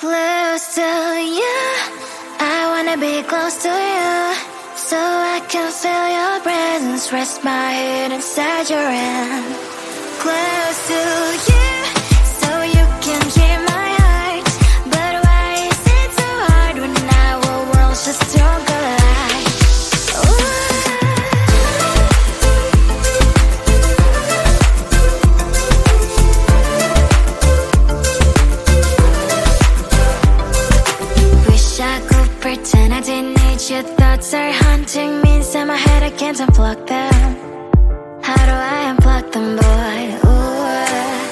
Close to you, I wanna be close to you, so I can feel your presence, rest my head inside your hand. Close to you, so you can hear my heart, but why is it so hard when our worlds just don't collide? Pretend I didn't need your thoughts are haunting me inside my head, I can't unplug them. How do I unplug them, boy? Ooh,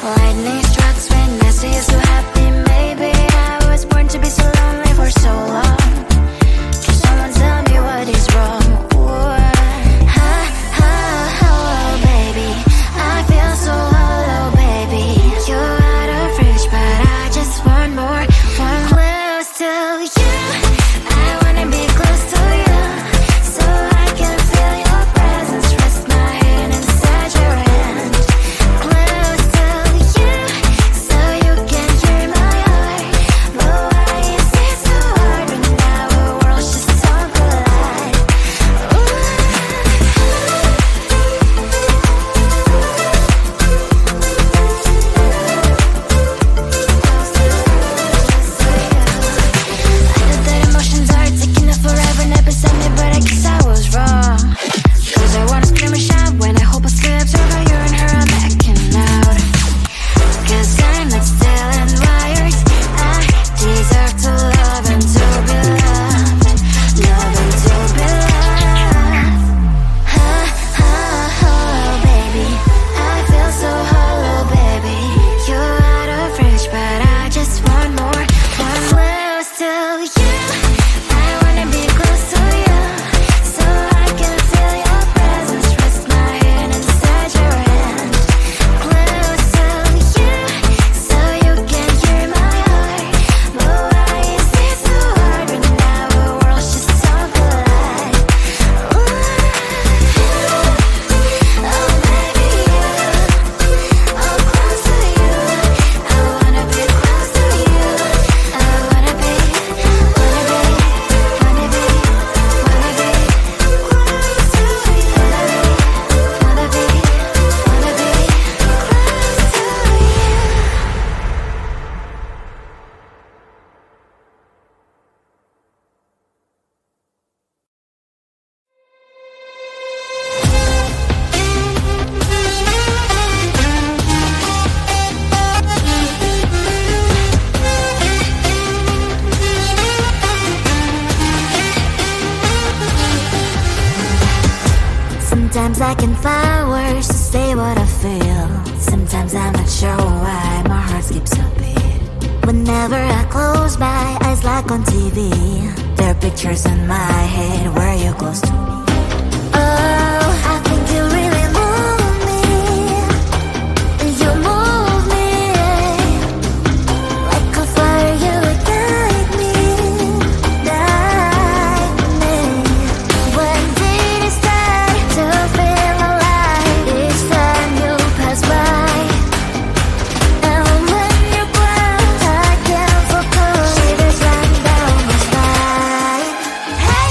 lightning strikes when I see you so happy. Maybe I was born to be so lonely for so long. Can someone tell me what is wrong? Ooh, ha, ha, hello, baby. I feel so hollow, baby. You're out of reach, but I just want more, one close to you. Sometimes I can find words to say what I feel. Sometimes I'm not sure why my heart skips a beat. Whenever I close my eyes like on TV, there are pictures in my head where you're close to me. Oh, I think you really move me. You move me like a fire, you would guide me, guide me. When did it start to feel alive? Each time you pass by, and when you glance, I can't focus. Shivers run down my spine. Hey.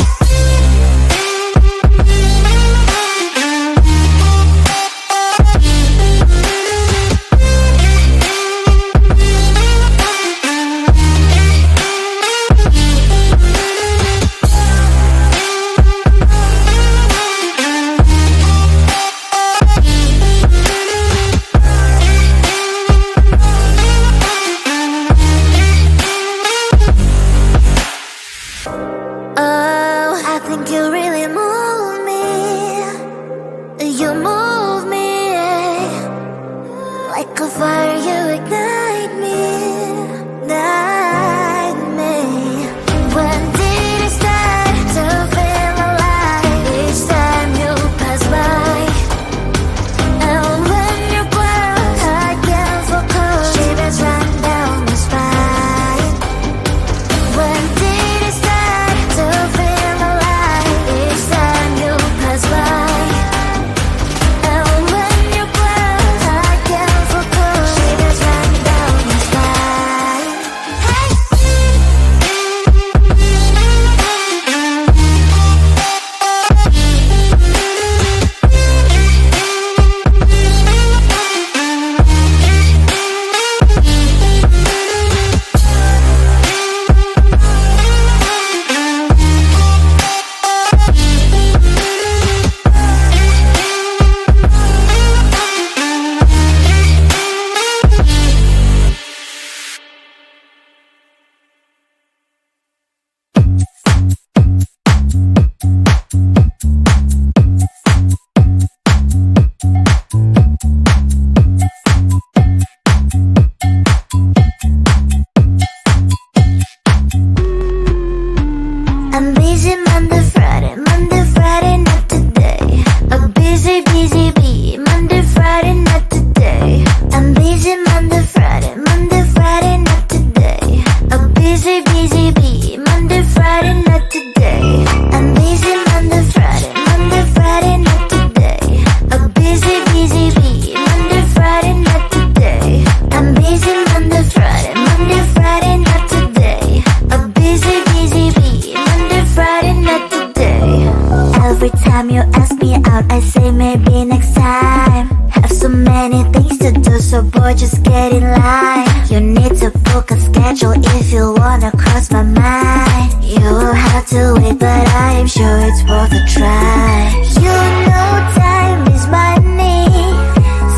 I say maybe next time. Have so many things to do, so boy, just get in line. You need to book a schedule if you wanna cross my mind. You will have to wait, but I am sure it's worth a try. You know time is money.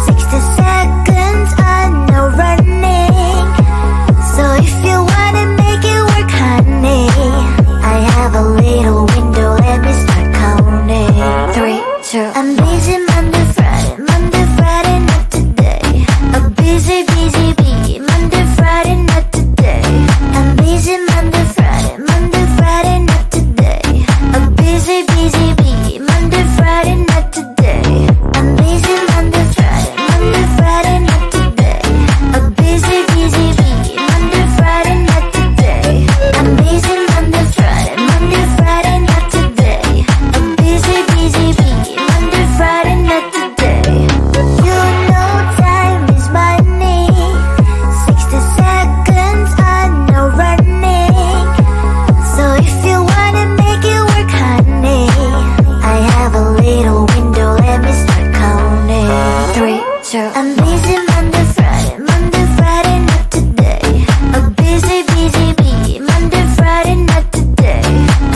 60 seconds, I know running. So if you wanna make it work, honey, I have a little window, let me start counting. 3, 2, I'm busy Monday, Friday, not today. A busy, bee, Monday, Friday, not today. I'm busy Monday, Friday, not today. A busy, bee, Monday, Friday, not today. I'm busy Monday, Friday, not today. A busy, bee, Monday, Friday, not today. I'm busy Monday, Friday, not today. A busy, bee, Monday, Friday, not today. You know time is money. 60 seconds, I know running. So if you wanna make it work, honey, I have a little window, let me start counting. 3, 2, I'm busy Monday, Friday, not today. A busy, bee, Monday, Friday, not today.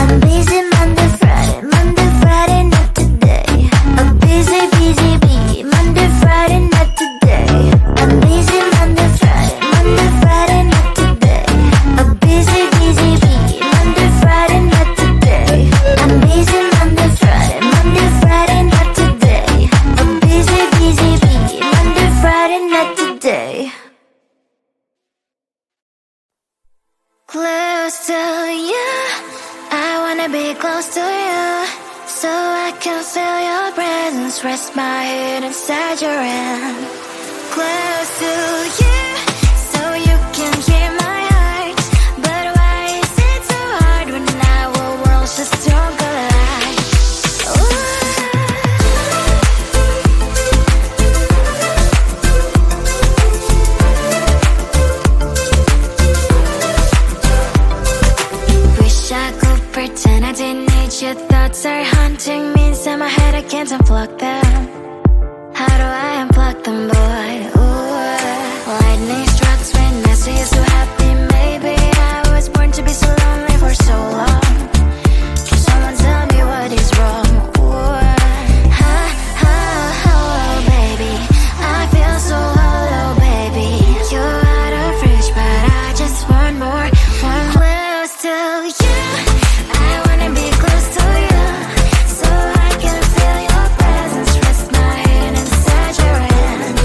I'm busy Monday, Friday, not today. A busy, bee, Monday, Friday, not today. I'm busy Monday, Friday, not today. A busy, bee, Monday, Friday, not today. I'm busy Monday, Friday, not today. A busy, bee, Monday, Friday, not today. Close to you, I wanna be close to you, so I can feel your presence, rest my head inside your hand. Close to you, so you can hear my heart. But why is it so hard when our worlds just don't collide? Ooh. Wish I could pretend I didn't need your thoughts are haunting me inside my head, I can't unplug them. How do I unplug them, boy? Ooh, lightning strikes when I see you so happy. Maybe I was born to be so lonely for so long. Can someone tell me what is wrong? Ooh, oh, baby, I feel so hollow, baby. You're out of reach, but I just want more. Close to you, I wanna be close to you, so I can feel your presence, rest my head inside your hand.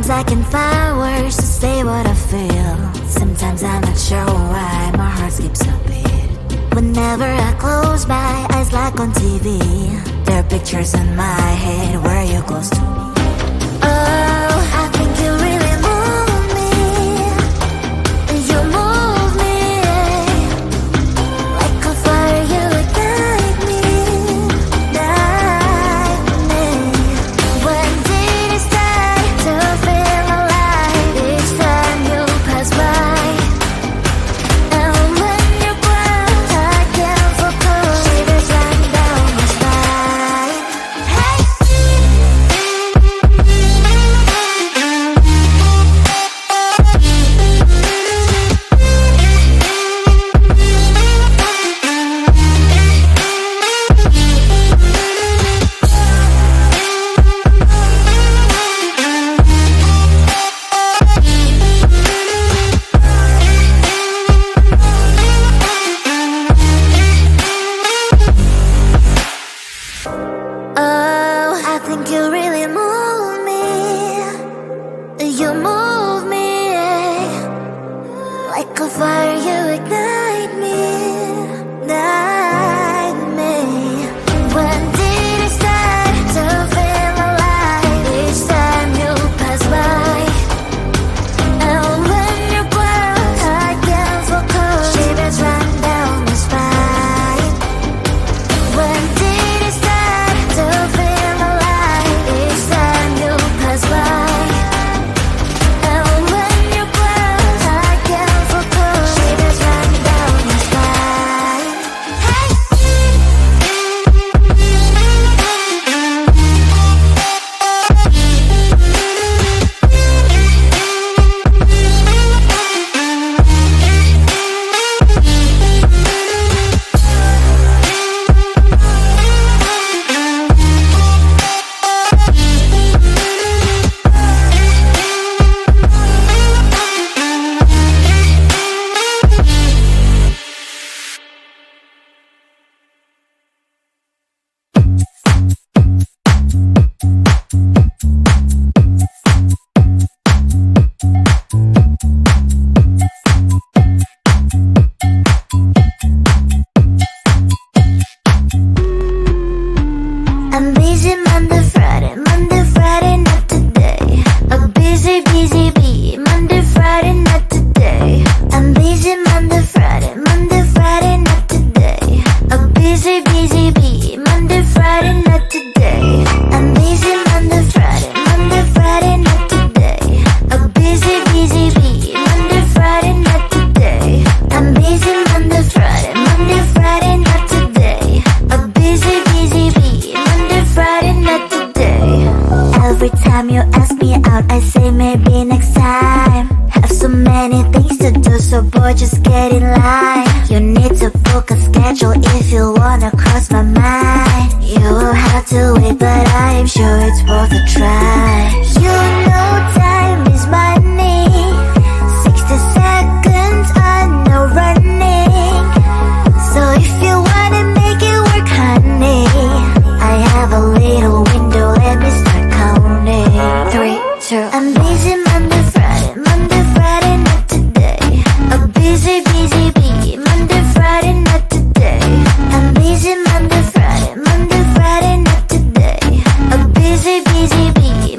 Sometimes I can find words to say what I feel. Sometimes I'm not sure why my heart skips a beat. Whenever I close my eyes like on TV, there are pictures in my head where you're close to me. Oh, I think you really move me. You move me like a fire, you ignite me, ignite me. When did it start to feel alive? Each time you pass by, and when you close, I can't focus. Shivers run down my spine. Hey. Oh, I think you really move me. You move me like a fire, you ignite me, ignite me. When did it start to feel alive? Each time you pass by, and when you close, I can't focus. Shivers run down my spine. When did it start to feel alive? Each time you pass by, and when you close, I can't focus. Shivers run down my spine. Hey. I'm busy Monday, Friday, not today. A busy, busy bee. Monday, Friday, not today. I'm busy Monday, Friday, not today. A busy, busy bee. Monday, Friday, not today. I'm busy Monday, Friday, not today. A busy, busy bee. Monday, Friday, not today. I'm busy Monday, Friday, not today. A busy, busy bee. Monday, Friday, not today. Every time you ask me out, I say maybe next time. Have so many things to do, so boy, just get in line. You need to book a schedule if you wanna cross my mind. You will have to wait, but I am sure it's worth a try. You know time is money. 60 seconds on no running. So if you wanna make it work, honey, I have a little window, let me start counting. 3, 2, I'm busy Monday, Friday, not today. A busy, busy bee. Monday, Friday, not today. I'm busy Monday, Friday, not today. A busy, busy bee.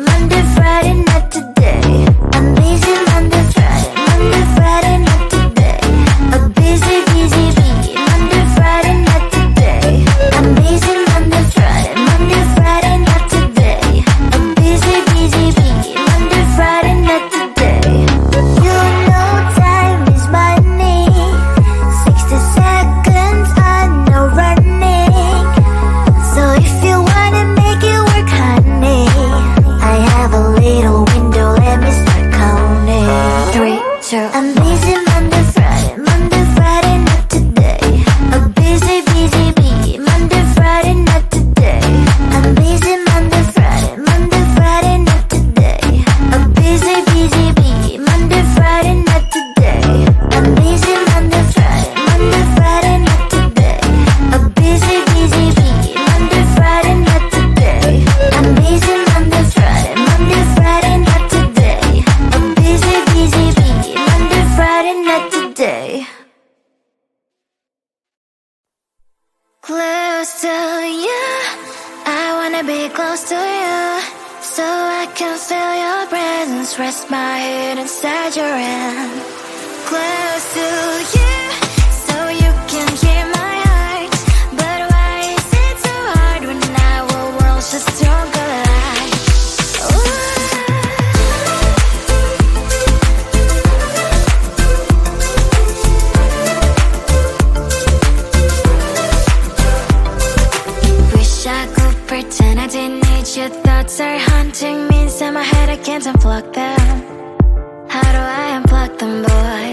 Close to you, I wanna be close to you, so I can feel your presence, rest my head inside your hand. Close to you, so you can hear my heart. But why is it so hard when our worlds just don't collide? Wish I could pretend I didn't need your thoughts are haunting me inside my head, I can't unplug them. How do I unplug them, boy?